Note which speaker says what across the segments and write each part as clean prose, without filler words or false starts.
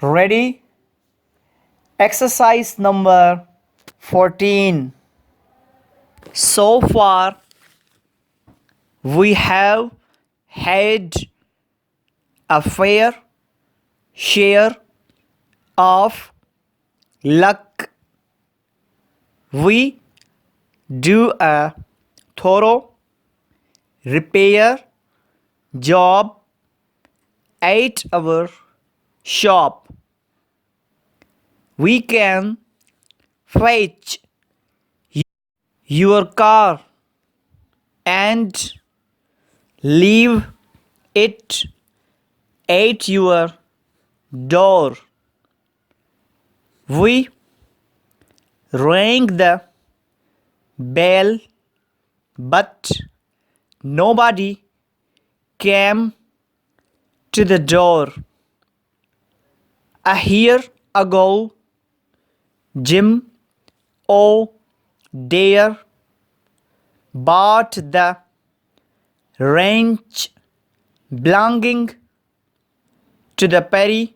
Speaker 1: Ready? Exercise number 14. So far, we have had a fair share of luck. We do a thorough repair job at our shop. We can fetch your car and leave it at your door. We rang the bell, but nobody came to the door. A year ago, Jim O'Dare bought the ranch belonging to the Perry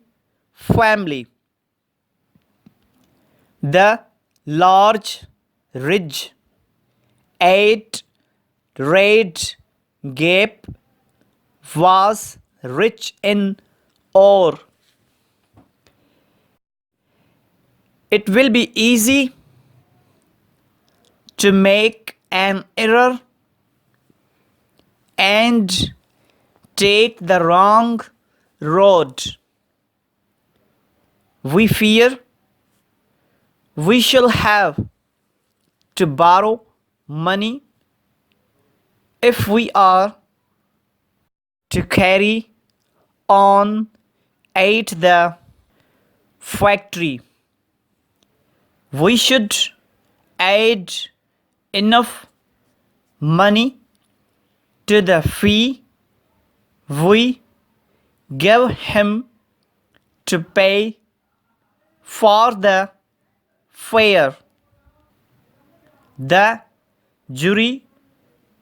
Speaker 1: family. The large ridge at Red Gap was rich in ore. It will be easy to make an error and take the wrong road. We fear we shall have to borrow money if we are to carry on at the factory. We should add enough money to the fee we give him to pay for the fare. The jury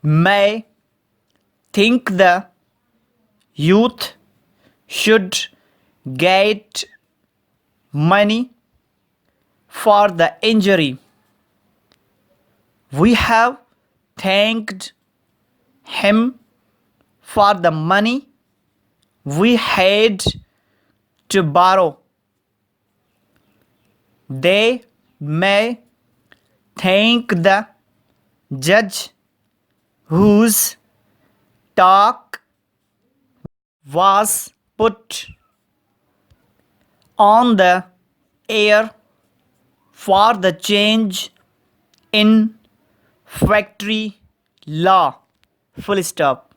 Speaker 1: may think the youth should get money for the injury. We have thanked him for the money we had to borrow. They may thank the judge whose talk was put on the air for the change in factory law. Full stop.